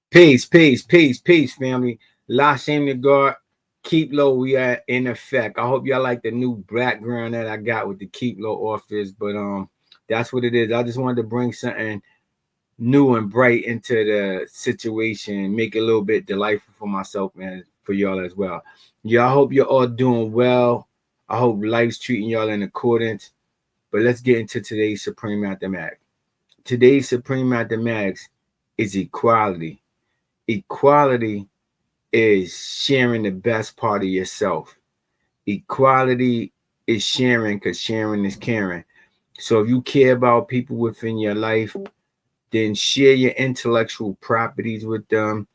Peace, family. La shame to God. KEEPLO, we are in effect. I hope y'all like the new background that I got with the KEEPLO office, but that's what it is. I just wanted to bring something new and bright into the situation, make it a little bit delightful for myself and for y'all as well. Yeah, I hope you're all doing well. I hope life's treating y'all in accordance. But let's get into today's Supreme Mathematics. Today's Supreme Mathematics is equality. Equality is sharing the best part of yourself. Equality is sharing because sharing is caring. So if you care about people within your life, then share your intellectual properties with them.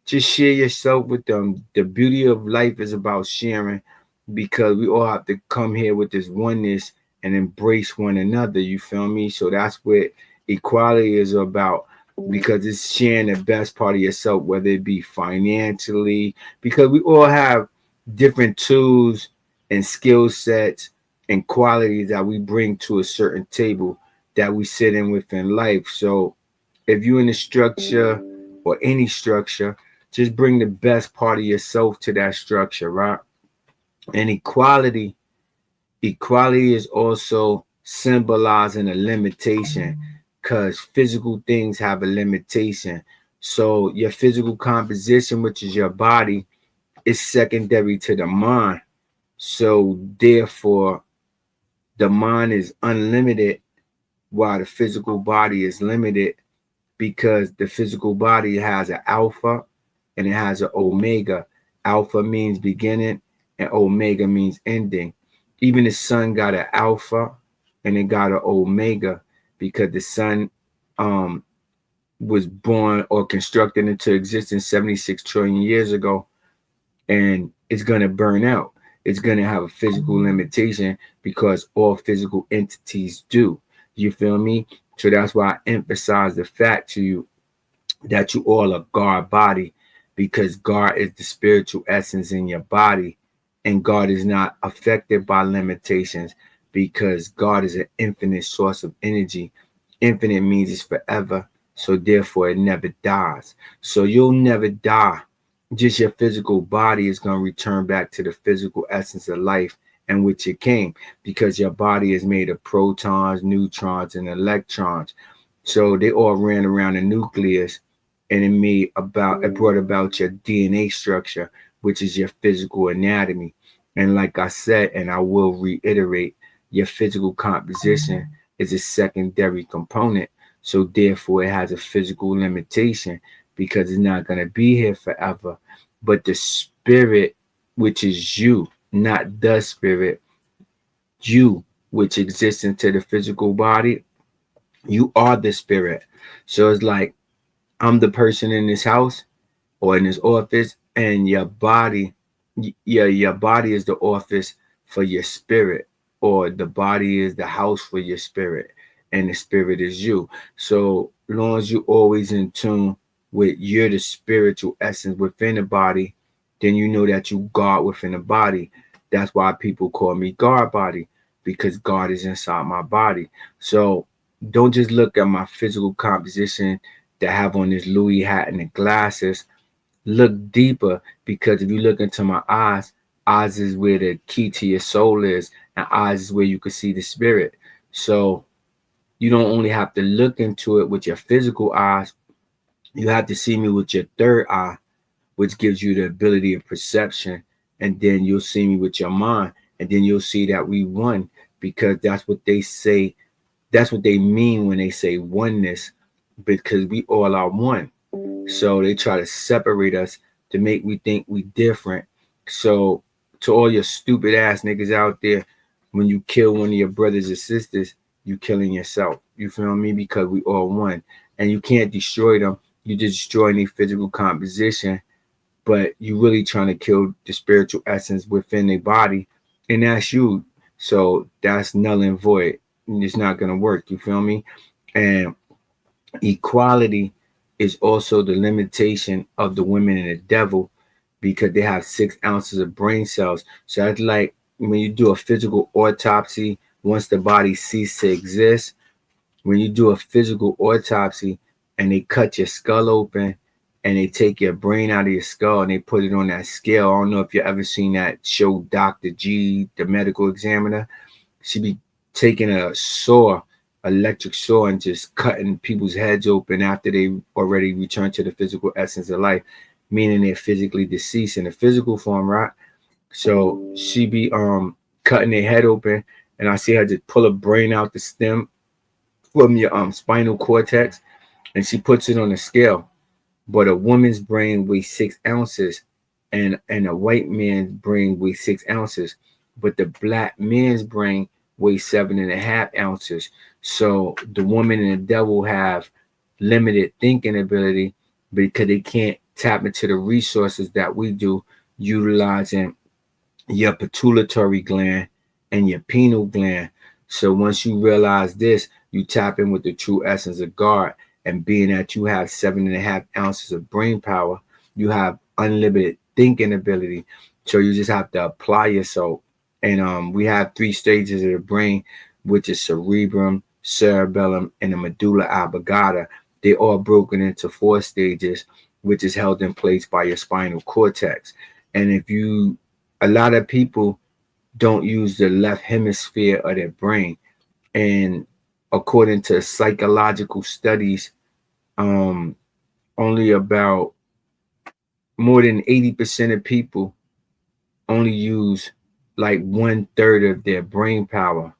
Just share yourself with them. The beauty of life is about sharing because we all have to come here with this oneness and embrace one another. You feel me? So that's what equality is about because it's sharing the best part of yourself, whether it be financially, because we all have different tools and skill sets and qualities that we bring to a certain table that we sit in within life. So if you're in a structure or any structure, just bring the best part of yourself to that structure, right? And equality is also symbolizing a limitation because physical things have a limitation. So your physical composition, which is your body, is secondary to the mind. So therefore, the mind is unlimited while the physical body is limited because the physical body has an alpha and it has an omega. Alpha means beginning and omega means ending. Even the sun got an alpha and it got an omega because the sun um, was born or constructed into existence 76 trillion years ago and it's going to burn out. It's going to have a physical limitation because all physical entities do. You feel me? So that's why I emphasize the fact to you that you all are God body because God is the spiritual essence in your body and God is not affected by limitations because God is an infinite source of energy. Infinite means it's forever, so therefore it never dies. So you'll never die. Just your physical body is going to return back to the physical essence of life in which it came because your body is made of protons, neutrons, and electrons. So they all ran around the nucleus and it brought about your DNA structure, which is your physical anatomy. And like I said, and I will reiterate, your physical composition is a secondary component. So therefore it has a physical limitation because it's not going to be here forever. But the spirit, which is you, not the spirit, you, which exists into the physical body, you are the spirit. So it's like I'm the person in this house or in this office, and your body, your body is the office for your spirit, or the body is the house for your spirit, and the spirit is you. So long as you always in tune with you're the spiritual essence within the body, then you know that you God within the body. That's why people call me God body because God is inside my body. So don't just look at my physical composition that have on this Louis hat and the glasses. Look deeper because if you look into my eyes is where the key to your soul is, and eyes is where you can see the spirit. So you don't only have to look into it with your physical eyes, you have to see me with your third eye, which gives you the ability of perception. And then you'll see me with your mind, and then you'll see that we won because that's what they say. That's what they mean when they say oneness, because we all are one. So they try to separate us to make we think we different. So to all your stupid ass niggas out there, when you kill one of your brothers or sisters, you killing yourself. You feel me? Because we all one. And you can't destroy them. You just destroy any physical composition, but you really trying to kill the spiritual essence within their body. And that's you. So that's null and void. It's not gonna work. You feel me? And equality is also the limitation of the women and the devil because they have 6 ounces of brain cells. So that's like when you do a physical autopsy, once the body ceases to exist, when you do a physical autopsy and they cut your skull open and they take your brain out of your skull and they put it on that scale. I don't know if you ever seen that show, Dr. G, the medical examiner. She be taking a saw, electric saw, and just cutting people's heads open after they already return to the physical essence of life, meaning they're physically deceased in the physical form, right? So she be cutting their head open, and I see her just pull a brain out the stem from your spinal cortex, and she puts it on a scale. But a woman's brain weighs 6 ounces, and a white man's brain weighs 6 ounces, but the black man's brain weighs 7.5 ounces. So the woman and the devil have limited thinking ability because they can't tap into the resources that we do, utilizing your pituitary gland and your pineal gland. So once you realize this, you tap in with the true essence of God. And being that you have 7.5 ounces of brain power, you have unlimited thinking ability. So you just have to apply yourself. And we have 3 stages of the brain, which is cerebrum, cerebellum, and the medulla oblongata. They're all broken into 4 stages, which is held in place by your spinal cortex. And if you a lot of people don't use the left hemisphere of their brain. And according to psychological studies, um, only about more than 80% of people only use like 1/3 of their brain power.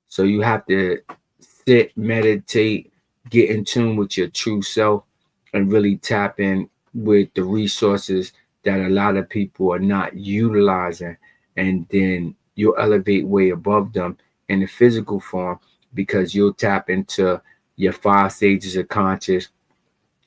So you have to sit, meditate, get in tune with your true self, and really tap in with the resources that a lot of people are not utilizing. And then you'll elevate way above them in the physical form because you'll tap into your 5 stages of conscious,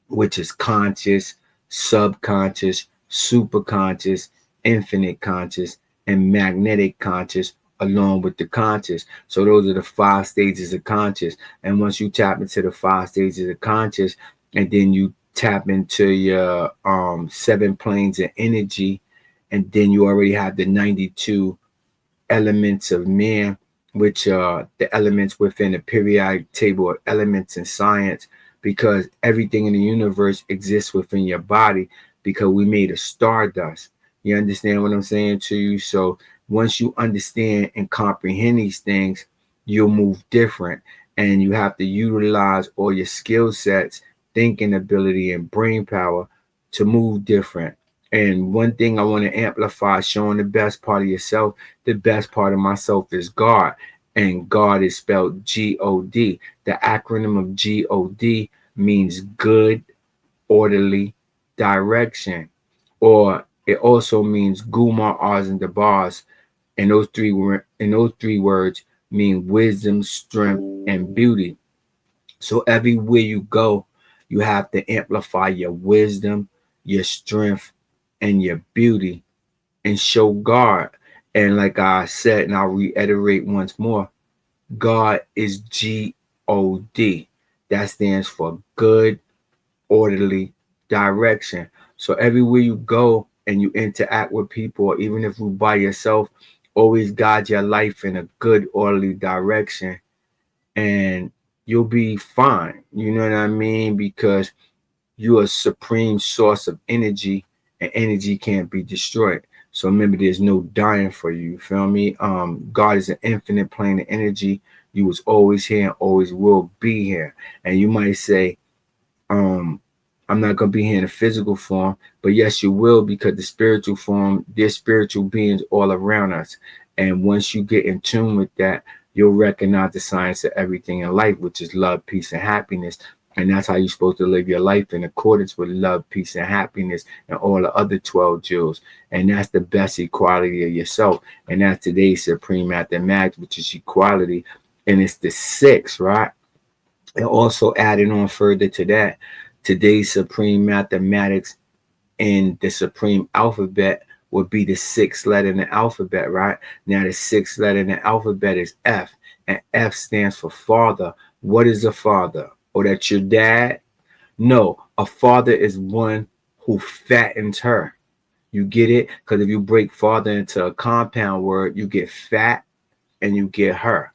which is conscious, subconscious, superconscious, infinite conscious, and magnetic conscious, along with the conscious. So those are the 5 stages of conscious. And once you tap into the 5 stages of conscious, and then you tap into your 7 planes of energy, and then you already have the 92 elements of man, which are the elements within the periodic table of elements in science, because everything in the universe exists within your body because we made a stardust. You understand what I'm saying to you? So once you understand and comprehend these things, you'll move different, and you have to utilize all your skill sets, thinking ability, and brain power to move different. And one thing I want to amplify, showing the best part of yourself, the best part of myself is God. And God is spelled G-O-D. The acronym of G-O-D means good, orderly direction. Or it also means Gumar Oz and the bars. And those three words mean wisdom, strength, and beauty. So everywhere you go, you have to amplify your wisdom, your strength, and your beauty, and show God. And like I said, and I'll reiterate once more, God is G-O-D. That stands for good, orderly direction. So everywhere you go and you interact with people, or even if you by yourself, always guide your life in a good, orderly direction, and you'll be fine. You know what I mean? Because you're a supreme source of energy, and energy can't be destroyed. So remember, there's no dying for you. You feel me? God is an infinite plane of energy. You was always here and always will be here. And you might say, um, I'm not gonna be here in a physical form, but yes, you will, because the spiritual form, there's spiritual beings all around us. And once you get in tune with that, you'll recognize the science of everything in life, which is love, peace, and happiness. And that's how you're supposed to live your life, in accordance with love, peace, and happiness, and all the other 12 jewels. And that's the best equality of yourself. And that's today's supreme mathematics, which is equality. And it's the 6, right? And also adding on further to that, today's supreme mathematics in the supreme alphabet would be the 6th letter in the alphabet, right? Now the 6th letter in the alphabet is F, and F stands for father. What is a father? Oh, that's your dad? No, a father is one who fattens her. You get it? Because if you break father into a compound word, you get fat and you get her.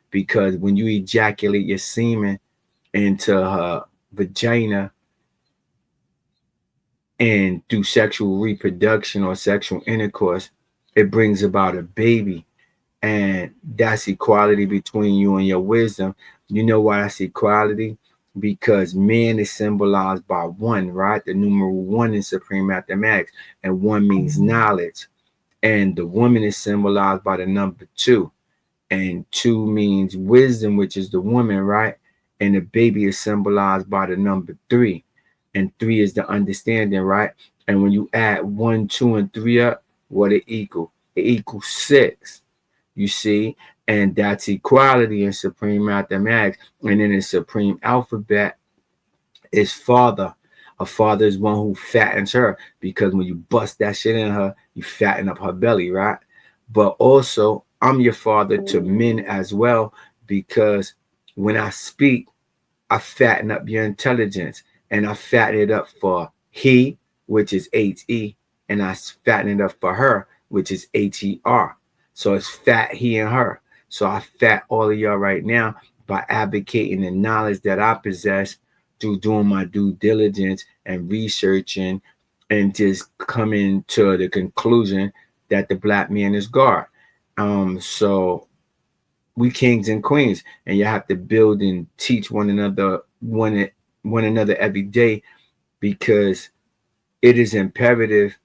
Because when you ejaculate your semen into her vagina, And through sexual reproduction or sexual intercourse, it brings about a baby. And that's equality between you and your wisdom. You know why that's equality? Because man is symbolized by one, right? The numeral one in supreme mathematics, and one means knowledge. And the woman is symbolized by the number two, and two means wisdom, which is the woman, right? And the baby is symbolized by the number three, and three is the understanding, right? And when you add one, two, and three up, what it equal? It equals six. You see, and that's equality in supreme mathematics. And in the supreme alphabet is father. A father is one who fattens her, because when you bust that shit in her, you fatten up her belly, right? But also, I'm your father to men as well, because when I speak, I fatten up your intelligence, and I fatten it up for he, which is He, and I fatten it up for her, which is Her. So it's fat he and her. So I fat all of y'all right now by advocating the knowledge that I possess through doing my due diligence and researching, and just coming to the conclusion that the black man is God. So we kings and queens, and you have to build and teach one another every day, because it is imperative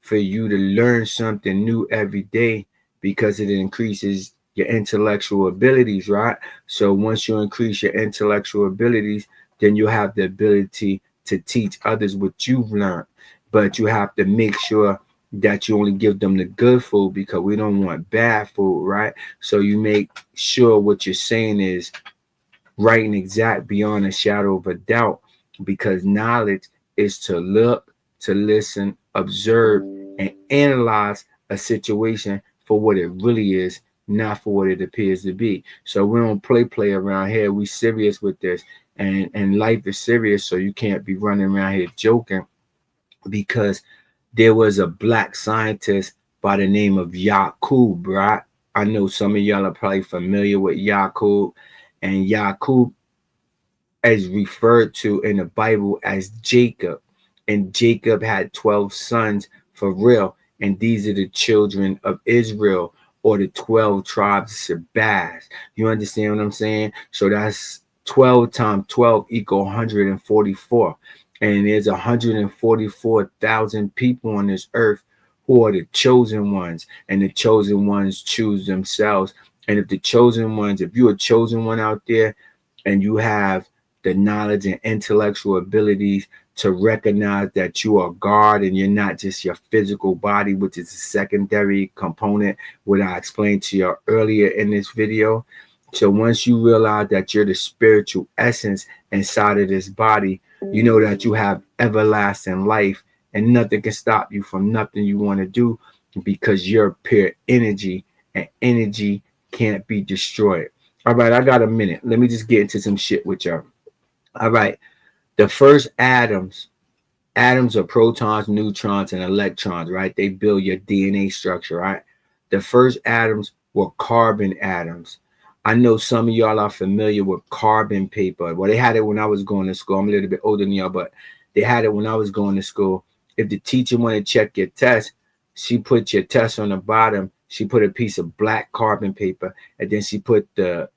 for you to learn something new every day, because it increases your intellectual abilities, right? So once you increase your intellectual abilities, then you have the ability to teach others what you've learned. But you have to make sure that you only give them the good food, because we don't want bad food, right? So you make sure what you're saying is right and exact beyond a shadow of a doubt, because knowledge is to look, to listen, observe, and analyze a situation for what it really is, not for what it appears to be. So we don't play around here. We serious with this, and life is serious. So you can't be running around here joking, because there was a black scientist by the name of Yakub, right? I know some of y'all are probably familiar with Yakub, and Yakub is referred to in the Bible as Jacob. And Jacob had 12 sons for real. And these are the children of Israel, or the 12 tribes of surpass. You understand what I'm saying? So that's 12 times 12 equal 144. And there's 144,000 people on this earth who are the chosen ones. And the chosen ones choose themselves. And if the chosen ones, if you're a chosen one out there, and you have the knowledge and intellectual abilities to recognize that you are God, and you're not just your physical body, which is a secondary component, what I explained to you earlier in this video. So once you realize that you're the spiritual essence inside of this body, you know that you have everlasting life, and nothing can stop you from nothing you want to do, because you're pure energy, and energy can't be destroyed. All right, I got a minute. Let me just get into some shit with y'all. All right. The first atoms are protons, neutrons, and electrons, right? They build your DNA structure, right? The first atoms were carbon atoms. I know some of y'all are familiar with carbon paper. Well, they had it when I was going to school. I'm a little bit older than y'all, but they had it when I was going to school. If the teacher wanted to check your test, she put your test on the bottom. She put a piece of black carbon paper, and then she put the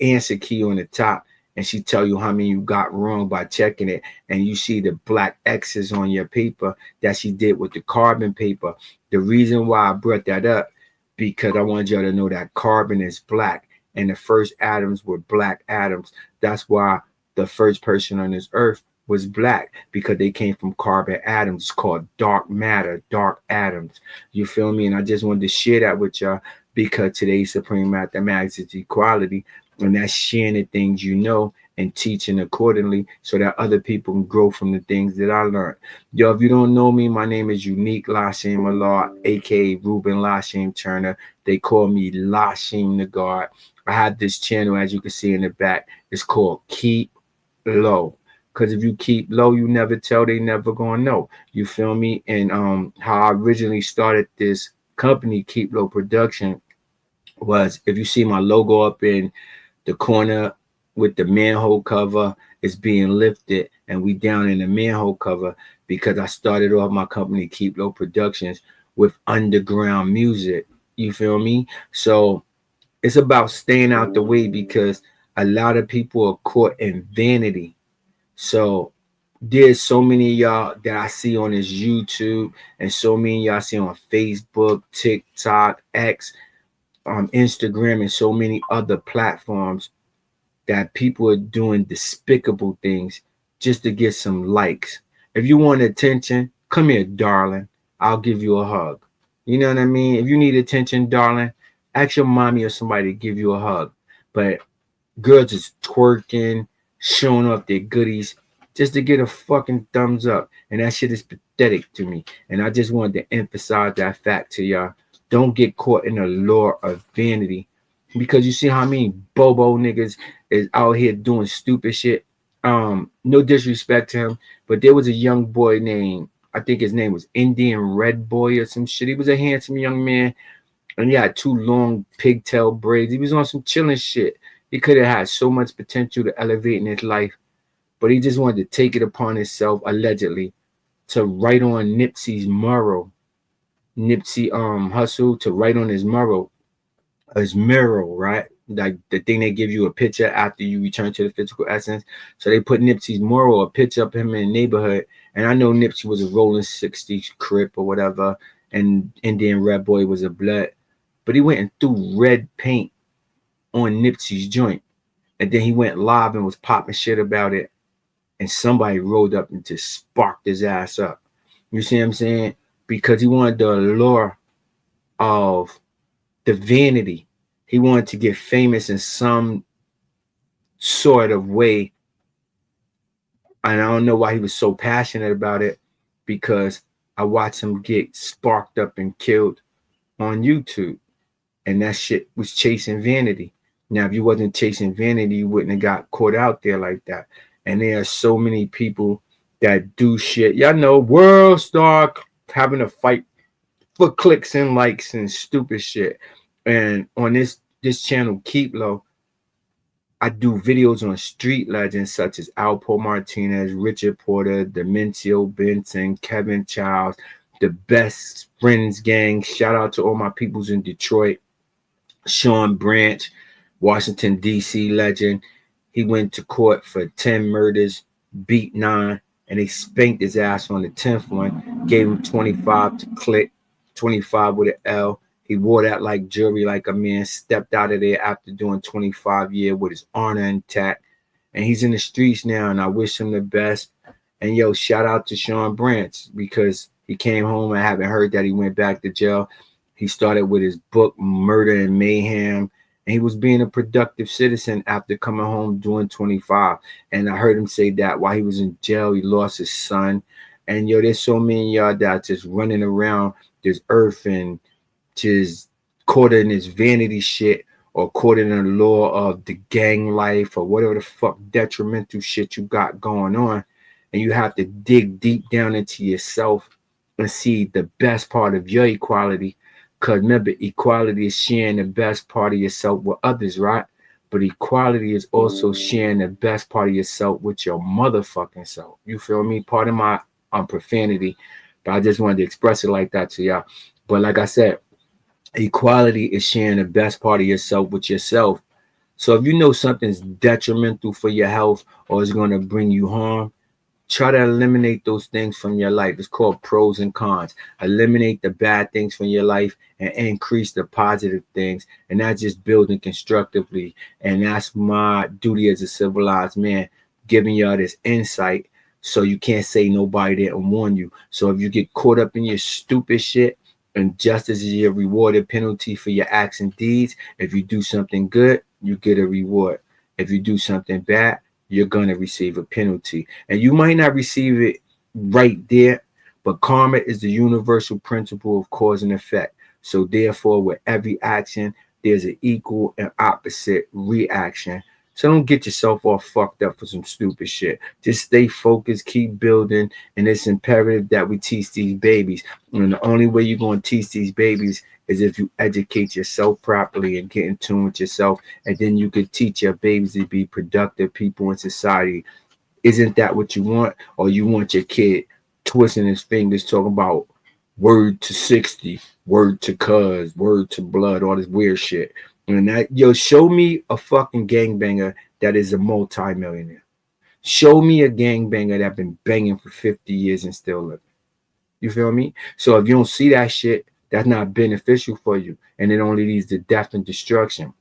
answer key on the top, and she tell you how many you got wrong by checking it. And you see the black X's on your paper that she did with the carbon paper. The reason why I brought that up, because I wanted y'all to know that carbon is black, and the first atoms were black atoms. That's why the first person on this earth was black, because they came from carbon atoms. It's called dark matter, dark atoms. You feel me? And I just wanted to share that with y'all, because today's supreme mathematics is equality, and that's sharing the things you know and teaching accordingly, so that other people can grow from the things that I learned. Yo, if you don't know me, my name is Unique Lashim Allah, aka Ruben Lashim Turner. They call me Lashim the God. I have this channel, as you can see in the back. It's called Keep Low. Because if you keep low, you never tell, they never gonna know. You feel me? And how I originally started this company, KEEPLO Production, was, if you see my logo up in the corner with the manhole cover is being lifted, and we down in the manhole cover because I started off my company KEEPLO Productions with underground music. You feel me? So it's about staying out the way because a lot of people are caught in vanity. So there's so many of y'all that I see on this YouTube, and so many of y'all see on Facebook, TikTok, X, Instagram, and so many other platforms that people are doing despicable things just to get some likes. If you want attention, come here, darling. I'll give you a hug. You know what I mean? If you need attention, darling, ask your mommy or somebody to give you a hug. But girls is twerking, showing off their goodies just to get a fucking thumbs up. And that shit is pathetic to me. And I just wanted to emphasize that fact to y'all. Don't get caught in the lure of vanity. Because you see how many bobo niggas is out here doing stupid shit. No disrespect to him, but there was a young boy named, I think his name was Indian Red Boy or some shit. He was a handsome young man, and he had two long pigtail braids. He was on some chilling shit. He could have had so much potential to elevate in his life, but he just wanted to take it upon himself, allegedly, to write on Nipsey's mural. Nipsey Hustle to write on his mural, right? Like the thing they give you a picture after you return to the physical essence. So they put Nipsey's mural, a picture of him in the neighborhood. And I know Nipsey was a rolling 60s Crip or whatever, and Indian Red Boy was a blood. But he went and threw red paint on Nipsey's joint. And then he went live and was popping shit about it. And somebody rolled up and just sparked his ass up. You see what I'm saying? Because he wanted the allure of the vanity. He wanted to get famous in some sort of way. And I don't know why he was so passionate about it, because I watched him get sparked up and killed on YouTube. And that shit was chasing vanity. Now, if you wasn't chasing vanity, you wouldn't have got caught out there like that. And there are so many people that do shit. Y'all know, world star having a fight for clicks and likes and stupid shit. And on this channel, KEEPLO, I do videos on street legends such as Alpo Martinez, Richard Porter, Demencio Benson, Kevin Childs, the Best Friends Gang. Shout out to all my peoples in Detroit. Sean Branch, Washington, D.C. legend. He went to court for 10 murders, beat 9, and they spanked his ass on the 10th one. Gave him 25 to click, 25 with an L. He wore that like jewelry, like a man. Stepped out of there after doing 25 years with his honor intact. And he's in the streets now, and I wish him the best. And yo, shout out to Sean Branch, because he came home. I haven't heard that he went back to jail. He started with his book, Murder and Mayhem, and he was being a productive citizen after coming home doing 25. And I heard him say that while he was in jail, he lost his son. And yo, there's so many y'all that just running around this earth and just caught in this vanity shit, or caught in the law of the gang life, or whatever the fuck detrimental shit you got going on. And you have to dig deep down into yourself and see the best part of your equality. Because remember, equality is sharing the best part of yourself with others, right? But equality is also sharing the best part of yourself with your motherfucking self. You feel me? Pardon my profanity, but I just wanted to express it like that to y'all. But like I said, equality is sharing the best part of yourself with yourself. So if you know something's detrimental for your health or is going to bring you harm, try to eliminate those things from your life. It's called pros and cons. Eliminate the bad things from your life and increase the positive things. And that's just building constructively. And that's my duty as a civilized man, giving y'all this insight, so you can't say nobody didn't warn you. So if you get caught up in your stupid shit, and justice is your rewarded penalty for your acts and deeds. If you do something good, you get a reward. If you do something bad, you're going to receive a penalty. And you might not receive it right there, but karma is the universal principle of cause and effect. So therefore, with every action, there's an equal and opposite reaction. So don't get yourself all fucked up for some stupid shit. Just stay focused, keep building, and it's imperative that we teach these babies. And the only way you're going to teach these babies is if you educate yourself properly and get in tune with yourself, and then you could teach your babies to be productive people in society. Isn't that what you want? Or you want your kid twisting his fingers talking about word to 60, word to cuz, word to blood, all this weird shit. And that, yo, show me a fucking gangbanger that is a multi-millionaire. Show me a gangbanger that been banging for 50 years and still living. You feel me? So if you don't see that shit, that's not beneficial for you. And it only leads to death and destruction.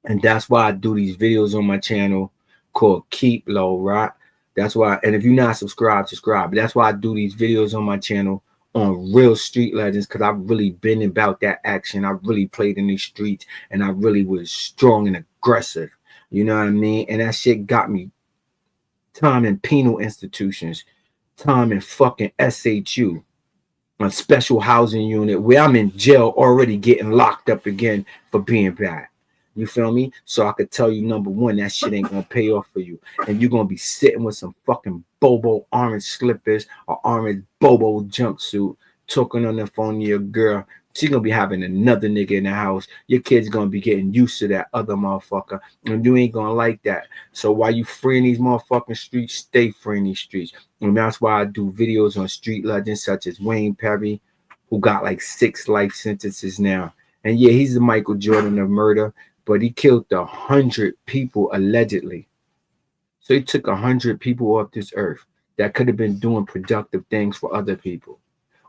And that's why I do these videos on my channel called KEEPLO, right? That's why, and if you're not subscribed, subscribe. But that's why I do these videos on my channel on real street legends, because I've really been about that action. I really played in these streets, and I really was strong and aggressive. You know what I mean? And that shit got me time in penal institutions, time in fucking SHU, a special housing unit where I'm in jail already getting locked up again for being bad. You feel me? So I could tell you, number one, that shit ain't gonna pay off for you. And you're gonna be sitting with some fucking Bobo orange slippers or orange Bobo jumpsuit, talking on the phone to your girl. She's gonna be having another nigga in the house. Your kid's gonna be getting used to that other motherfucker. And you ain't gonna like that. So while you free in these motherfucking streets, stay free in these streets. And that's why I do videos on street legends such as Wayne Perry, who got like 6 life sentences now. And yeah, he's the Michael Jordan of murder, but he killed 100 people allegedly. So he took 100 people off this earth that could have been doing productive things for other people.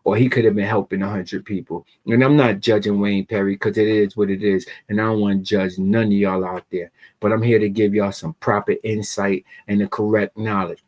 Or he could have been helping 100 people. And I'm not judging Wayne Perry because it is what it is. And I don't want to judge none of y'all out there. But I'm here to give y'all some proper insight and the correct knowledge.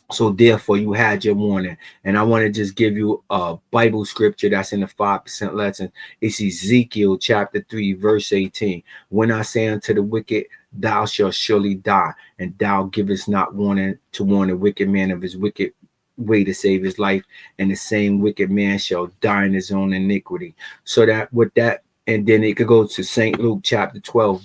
So therefore, you had your warning. And I want to just give you a Bible scripture that's in the 5% lesson. It's Ezekiel chapter 3, verse 18. When I say unto the wicked, thou shalt surely die, and thou givest not warning to warn the wicked man of his wicked way to save his life, and the same wicked man shall die in his own iniquity. So that with that, and then it could go to St. Luke chapter 12,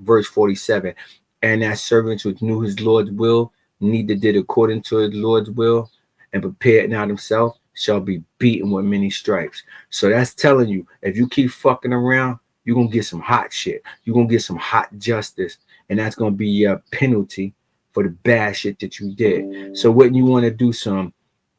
verse 47. And that servant which knew his Lord's will, neither did according to his Lord's will, and prepared not himself, shall be beaten with many stripes. So that's telling you, if you keep fucking around, you're going to get some hot shit. You're going to get some hot justice. And that's going to be your penalty for the bad shit that you did. So wouldn't you want to do some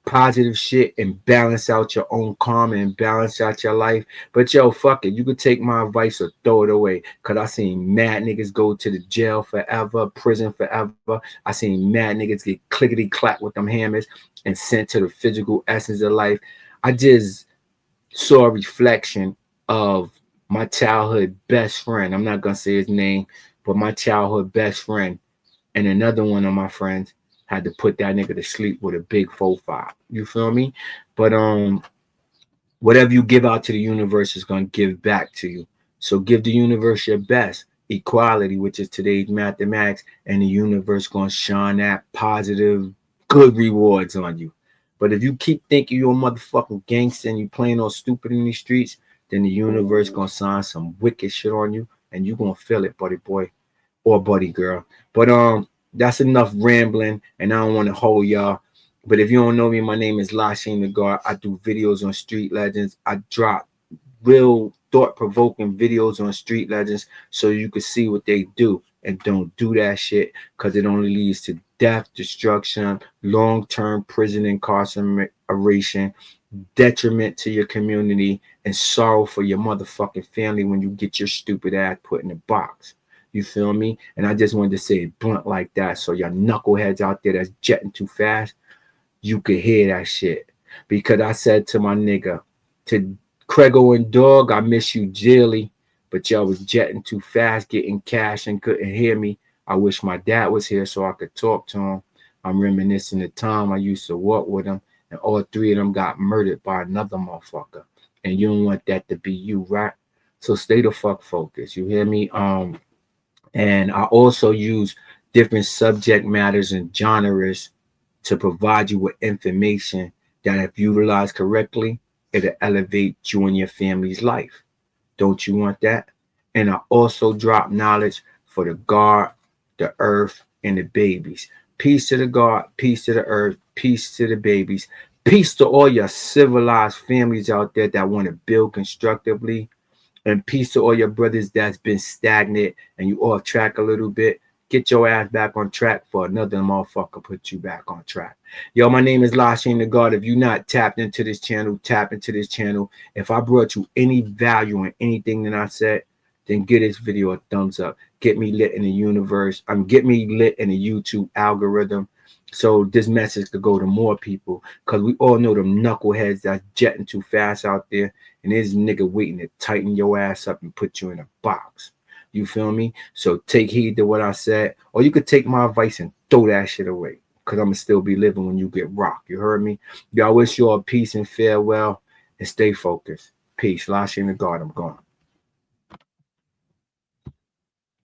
positive shit and balance out your own karma and balance out your life? But yo, fuck it. You could take my advice or throw it away. Cause I seen mad niggas go to the jail forever, prison forever. I seen mad niggas get clickety clack with them hammers and sent to the physical essence of life. I just saw a reflection of my childhood best friend. I'm not gonna say his name, but my childhood best friend and another one of my friends had to put that nigga to sleep with a big 4-5. You feel me? But whatever you give out to the universe is gonna give back to you. So give the universe your best. Equality, which is today's mathematics, and the universe gonna shine that positive, good rewards on you. But if you keep thinking you're a motherfucking gangster and you playing all stupid in these streets, then the universe gonna sign some wicked shit on you, and you gonna feel it, buddy boy or buddy girl. But that's enough rambling, and I don't want to hold y'all. But if you don't know me, my name is Lashane the God. I do videos on street legends. I drop real thought-provoking videos on street legends so you can see what they do, and don't do that shit because it only leads to death, destruction, long-term prison incarceration, detriment to your community, and sorrow for your motherfucking family when you get your stupid ass put in a box. You feel me? And I just wanted to say it blunt like that so your knuckleheads out there that's jetting too fast, you could hear that shit. Because I said to my nigga, to Crego and Dog, I miss you dearly, but y'all was jetting too fast, getting cash and couldn't hear me. I wish my dad was here so I could talk to him. I'm reminiscing the time I used to walk with him, and all 3 of them got murdered by another motherfucker. And you don't want that to be you, right? So stay the fuck focused. You hear me? And I also use different subject matters and genres to provide you with information that, if utilized correctly, it'll elevate you and your family's life. Don't you want that? And I also drop knowledge for the God, the earth, and the babies. Peace to the God, peace to the earth, peace to the babies, peace to all your civilized families out there that want to build constructively, and peace to all your brothers that's been stagnant and you off track a little bit. get your ass back on track for another motherfucker put you back on track. Yo, my name is Lashane the God. If you're not tapped into this channel, tap into this channel. If I brought you any value in anything that I said, then give this video a thumbs up. Get me lit in the universe. Get me lit in the YouTube algorithm, so this message could go to more people, because we all know them knuckleheads that's jetting too fast out there, and there's a nigga waiting to tighten your ass up and put you in a box. You feel me? So take heed to what I said, or you could take my advice and throw that shit away, because I'm going to still be living when you get rocked. You heard me? Y'all, wish you all peace and farewell, and stay focused. Peace. Lashing the God. I'm gone.